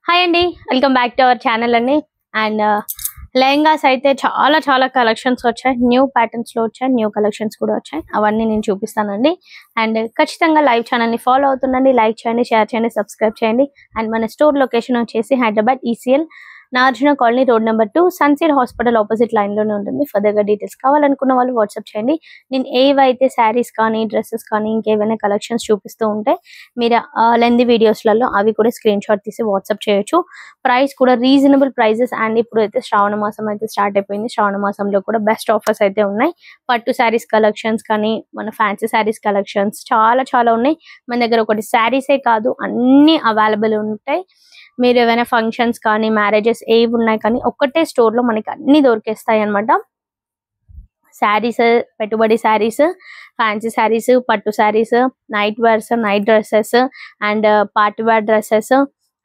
Hi అండి, welcome back to our channel అండి. And lehengas అయితే చాలా కలెక్షన్స్ వచ్చాయి, న్యూ ప్యాటర్న్స్ లో వచ్చాయి, న్యూ కలెక్షన్స్ కూడా వచ్చాయి. అవన్నీ నేను చూపిస్తానండి. అండ్ ఖచ్చితంగా లైవ్ ఛానల్ ని ఫాలో అవుతుండండి, లైక్ చేయండి, షేర్ చేయండి, సబ్స్క్రైబ్ చేయండి. అండ్ మన స్టోర్ లొకేషన్ వచ్చేసి హైదరాబాద్ ECL నార్జున కాలనీ రోడ్ నెంబర్ 2 సన్సీడ్ హాస్పిటల్ ఆపోజిట్ లైన్ లోనే ఉంటుంది. ఫర్దర్ గా డీటెయిల్స్ కావాలనుకున్న వాళ్ళు వాట్సాప్ చేయండి. నేను ఏవైతే శారీస్ కానీ డ్రెస్సెస్ కానీ ఇంకేమైనా కలెక్షన్స్ చూపిస్తూ ఉంటే మీరు లెంది వీడియోస్లలో అవి కూడా స్క్రీన్ షాట్ తీసి వాట్సాప్ చేయొచ్చు. ప్రైస్ కూడా రీజనబుల్ ప్రైజెస్. అండ్ ఇప్పుడు అయితే శ్రావణ మాసం అయితే స్టార్ట్ అయిపోయింది. శ్రావణ మాసంలో కూడా బెస్ట్ ఆఫర్స్ అయితే ఉన్నాయి. పట్టు శారీస్ కలెక్షన్స్ కానీ మన ఫ్యాన్సీ శారీస్ కలెక్షన్స్ చాలా ఉన్నాయి మన దగ్గర. ఒకటి శారీసే కాదు, అన్ని అవైలబుల్ ఉంటాయి. మీరు ఏమైనా ఫంక్షన్స్ కానీ మ్యారేజెస్ ఏవి ఉన్నాయి కానీ ఒక్కటే స్టోర్ లో మనకి అన్ని దొరికేస్తాయి అన్నమాట. శారీస్, పెట్టుబడి శారీస్, ఫ్యాన్సీ శారీస్, పట్టు saris, night wears, night dresses and party wear dresses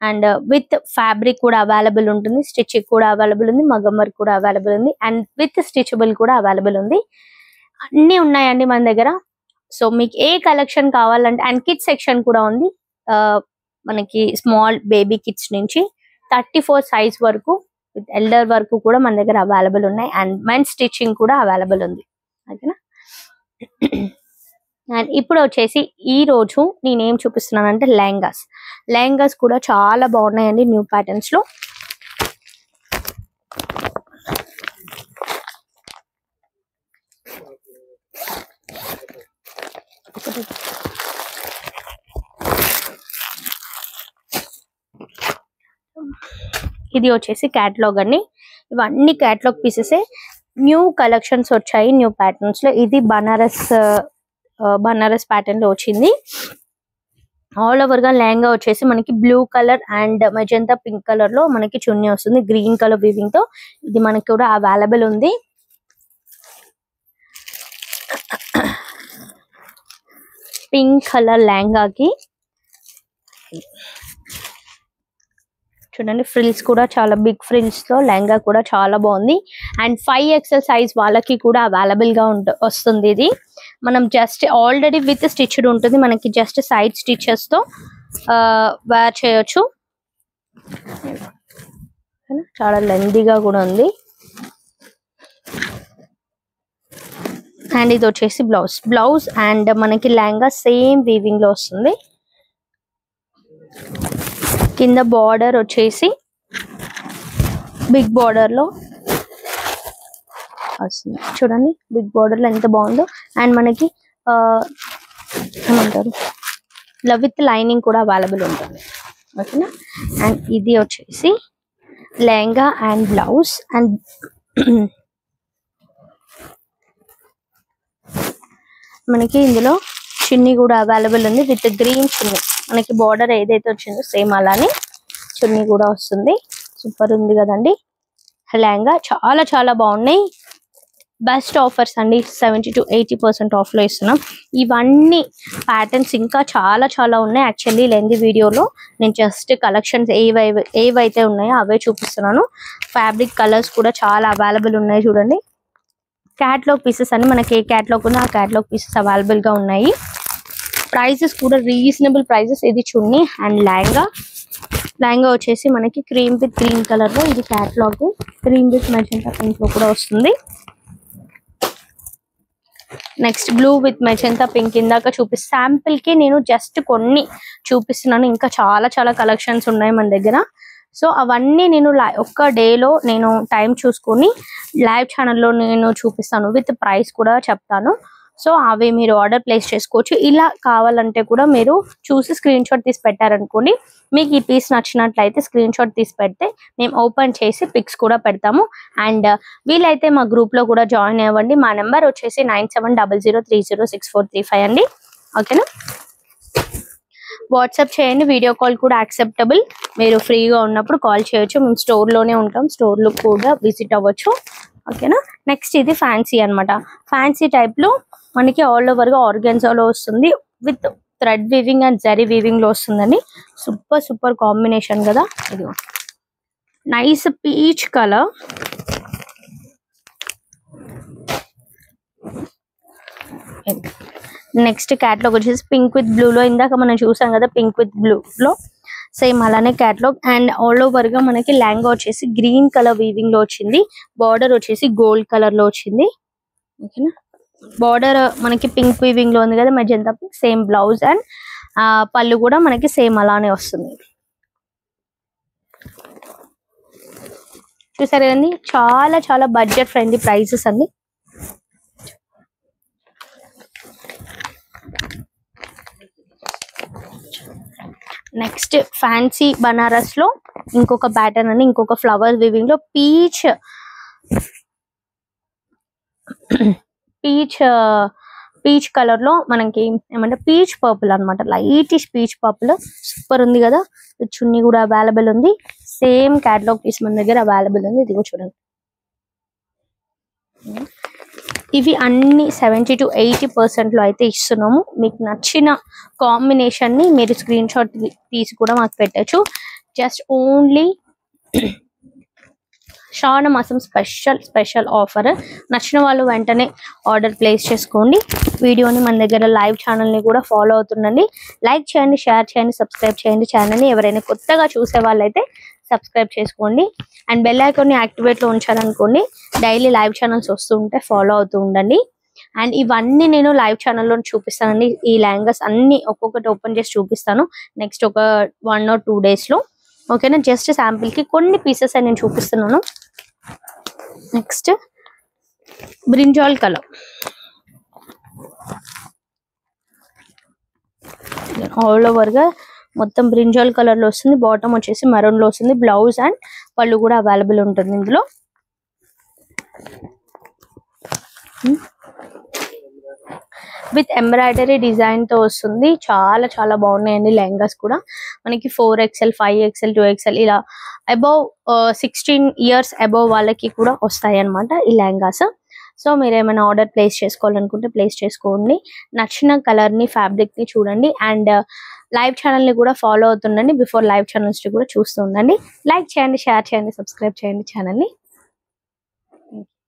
and with fabric కూడా అవైలబుల్ ఉంటుంది. స్టిచ్చింగ్ కూడా అవైలబుల్ ఉంది, మగ్గం వర్క్ కూడా అవైలబుల్ ఉంది అండ్ విత్ స్టిచబుల్ కూడా అవైలబుల్ ఉంది. అన్ని ఉన్నాయండి మన దగ్గర. సో మీకు ఏ కలెక్షన్ కావాలంటే, అండ్ కిడ్స్ సెక్షన్ కూడా ఉంది. మనకి స్మాల్ బేబీ కిడ్స్ నుంచి 34 సైజ్ వరకు విత్ ఎల్డర్ వరకు కూడా మన దగ్గర అవైలబుల్ ఉన్నాయి. అండ్ మెన్ స్టిచ్చింగ్ కూడా అవైలబుల్ ఉంది, ఓకేనా. అండ్ ఇప్పుడు వచ్చేసి ఈ రోజు నేనేం చూపిస్తున్నానంటే లెహంగాస్ కూడా చాలా బాగున్నాయండి న్యూ ప్యాటర్న్స్ లో. ఇది వచ్చేసి క్యాటలాగ్ అండి. ఇవన్నీ క్యాటలాగ్ పీసెస్, న్యూ కలెక్షన్స్ వచ్చాయి న్యూ ప్యాటర్న్స్ లో. ఇది బనారస్ ప్యాటర్న్ లో వచ్చింది. ఆల్ ఓవర్ గా లెహంగా వచ్చేసి మనకి blue colour and magenta pink colour లో మనకి చున్నీ వస్తుంది, గ్రీన్ కలర్ వీవింగ్ తో. ఇది మనకి కూడా అవైలబుల్ ఉంది. పింక్ కలర్ లెహంగాకి చూడండి, ఫ్రిల్స్ కూడా చాలా బిగ్ ఫ్రిల్స్ తో లెహంగా కూడా చాలా బాగుంది. అండ్ 5XL సైజ్ వాళ్ళకి కూడా అవైలబుల్ గా వస్తుంది. ఇది మనం జస్ట్ ఆల్రెడీ విత్ స్టిచ్డ్ ఉంటుంది, మనకి జస్ట్ సైడ్ స్టిచెస్ తో వేర్ చేయొచ్చు. చాలా లెందీగా కూడా ఉంది. అండ్ ఇది వచ్చేసి బ్లౌజ్ అండ్ మనకి లెహంగా సేమ్ వీవింగ్ లో వస్తుంది. కింద బార్డర్ వచ్చేసి బిగ్ బార్డర్ లో వస్తుంది. చూడండి బిగ్ బార్డర్ లో ఎంత బాగుందో. అండ్ మనకి ఏమంటారు విత్ లైనింగ్ కూడా అవైలబుల్ ఉంటుంది, ఓకేనా. అండ్ ఇది వచ్చేసి లెహంగా అండ్ బ్లౌజ్. అండ్ మనకి ఇందులో చున్నీ కూడా అవైలబుల్ ఉంది విత్ గ్రీన్ చున్నీ. మనకి బార్డర్ ఏదైతే వచ్చిందో సేమ్ అలానే చున్నీ కూడా వస్తుంది. సూపర్ ఉంది కదండి లెహంగా. చాలా బాగున్నాయి. బెస్ట్ ఆఫర్స్ అండి, 70 to 80% ఆఫ్ లో ఇస్తున్నాం. ఇవన్నీ ప్యాటర్న్స్ ఇంకా చాలా ఉన్నాయి. యాక్చువల్లీ లెంది వీడియోలో నేను జస్ట్ కలెక్షన్స్ ఏవైతే ఉన్నాయో అవే చూపిస్తున్నాను. ఫ్యాబ్రిక్ కలర్స్ కూడా చాలా అవైలబుల్ ఉన్నాయి. చూడండి క్యాటలాగ్ పీసెస్ అని మనకి ఏ క్యాటలాగ్ ఉందో ఆ క్యాటలాగ్ పీసెస్ అవైలబుల్ గా ఉన్నాయి. ప్రైసెస్ కూడా రీజనబుల్ ప్రైసెస్. ఇది చున్నీ అండ్ లెహంగా వచ్చేసి మనకి క్రీమ్ విత్ గ్రీన్ కలర్ లో. ఇది catalogue cream with magenta pink లో కూడా వస్తుంది. Next blue with magenta pink. ఇందాక శాంపిల్ కి నేను జస్ట్ కొన్ని చూపిస్తున్నాను, ఇంకా చాలా కలెక్షన్స్ ఉన్నాయి మన దగ్గర. సో అవన్నీ నేను ఒక్క డేలో నేను టైం చూసుకొని లైవ్ ఛానల్లో నేను చూపిస్తాను, విత్ ప్రైస్ కూడా చెప్తాను. సో అవి మీరు ఆర్డర్ ప్లేస్ చేసుకోవచ్చు. ఇలా కావాలంటే కూడా మీరు చూసి స్క్రీన్ షాట్ తీసి పెట్టారనుకోండి, మీకు ఈ పీస్ నచ్చినట్లయితే స్క్రీన్ షాట్ తీసి పెడితే మేము ఓపెన్ చేసి పిక్స్ కూడా పెడతాము. అండ్ వీలైతే మా గ్రూప్ లో కూడా జాయిన్ అవ్వండి. మా నెంబర్ వచ్చేసి 9700306435 అండి, ఓకేనా. వాట్సాప్ చేయండి, వీడియో కాల్ కూడా యాక్సెప్టబుల్. మీరు ఫ్రీగా ఉన్నప్పుడు కాల్ చేయొచ్చు. మేము స్టోర్ లోనే ఉంటాం, స్టోర్ లో కూడా విజిట్ అవ్వచ్చు, ఓకేనా. నెక్స్ట్ ఇది ఫ్యాన్సీ అన్నమాట. ఫ్యాన్సీ టైప్ లో మనకి ఆల్ ఓవర్ గా ఆర్గాన్జాలో వస్తుంది, with thread weaving and zari weaving లో వస్తుందండి. సూపర్ కాంబినేషన్ కదా. ఇది nice peach colour. Next catalogue వచ్చేసి పింక్ విత్ బ్లూ లో. ఇందాక మనం చూసాం కదా పింక్ విత్ బ్లూ లో సేమ్ అలానే క్యాటలాగ్. అండ్ ఆల్ ఓవర్ గా మనకి లెహంగా వచ్చేసి గ్రీన్ కలర్ వీవింగ్ లో వచ్చింది. బార్డర్ వచ్చేసి గోల్డ్ కలర్ లో వచ్చింది. ఓకేనా, బార్డర్ మనకి పింక్ వీవింగ్ లో ఉంది కదా, magenta pink. Same blouse and పళ్ళు కూడా మనకి సేమ్ అలానే వస్తుంది. చూసారు కదండి, చాలా చాలా బడ్జెట్ ఫ్రెండ్లీ ప్రైసెస్ అండి. నెక్స్ట్ ఫ్యాన్సీ బనారస్ లో ఇంకొక ప్యాటర్న్ అని, ఇంకొక ఫ్లవర్ వీవింగ్ లో పీచ్ పీచ్ కలర్ లో మనకి ఏమంటే పీచ్ పర్పుల్ అనమాట, లైటిష్ పీచ్ పర్పుల్. సూపర్ ఉంది కదా. చున్నీ కూడా అవైలబుల్ ఉంది. సేమ్ క్యాటలాగ్ పీస్ మన దగ్గర అవైలబుల్ ఉంది. ఇది కూడా చూడండి. ఇవి అన్ని 70 to 80% లో అయితే ఇస్తున్నాము. మీకు నచ్చిన కాంబినేషన్ ని మీరు స్క్రీన్ షాట్ తీసి కూడా మాకు పెట్టచ్చు. జస్ట్ ఓన్లీ శ్రావణ మాసం స్పెషల్ ఆఫర్. నచ్చిన వాళ్ళు వెంటనే ఆర్డర్ ప్లేస్ చేసుకోండి. వీడియోని మన దగ్గర లైవ్ ఛానల్ని కూడా ఫాలో అవుతుండండి. లైక్ చేయండి, షేర్ చేయండి, సబ్స్క్రైబ్ చేయండి ఛానల్ని. ఎవరైనా కొత్తగా చూసే వాళ్ళైతే సబ్స్క్రైబ్ చేసుకోండి. అండ్ బెల్ ఐకాన్ని యాక్టివేట్లో ఉంచాలనుకోండి. డైలీ లైవ్ ఛానల్స్ వస్తూ ఉంటే ఫాలో అవుతూ ఉండండి. అండ్ ఇవన్నీ నేను లైవ్ ఛానల్లో చూపిస్తానండి. ఈ లెహంగాస్ అన్ని ఒక్కొక్కటి ఓపెన్ చేసి చూపిస్తాను నెక్స్ట్ ఒక 1 or 2 days లో. ఓకేనా, జస్ట్ శాంపిల్ కి కొన్ని పీసెస్ నేను చూపిస్తున్నాను. Next brinjal colour, all over గా మొత్తం బ్రింజాల్ కలర్ లో వస్తుంది. బాటమ్ వచ్చేసి మరూన్ లో వస్తుంది. బ్లౌజ్ అండ్ పళ్ళు కూడా అవైలబుల్ ఉంటుంది ఇందులో. విత్ ఎంబ్రాయిడరీ డిజైన్ తో వస్తుంది. చాలా చాలా బాగున్నాయండి లెహంగాస్ కూడా. మనకి 4XL, 5XL, 2XL ఇలా అబౌవ్ 16 years అబౌవ్ వాళ్ళకి కూడా వస్తాయి అన్నమాట ఈ లెహంగాస్. సో మీరు ఏమైనా ఆర్డర్ ప్లేస్ చేసుకోవాలనుకుంటే ప్లేస్ చేసుకోండి. నచ్చిన కలర్ ని, ఫ్యాబ్రిక్ ని చూడండి. అండ్ లైవ్ ఛానల్ ని కూడా ఫాలో అవుతుండండి. బిఫోర్ లైవ్ ఛానల్స్ కూడా చూస్తూ ఉండండి. లైక్ చేయండి, షేర్ చేయండి, సబ్స్క్రైబ్ చేయండి ఛానల్ ని.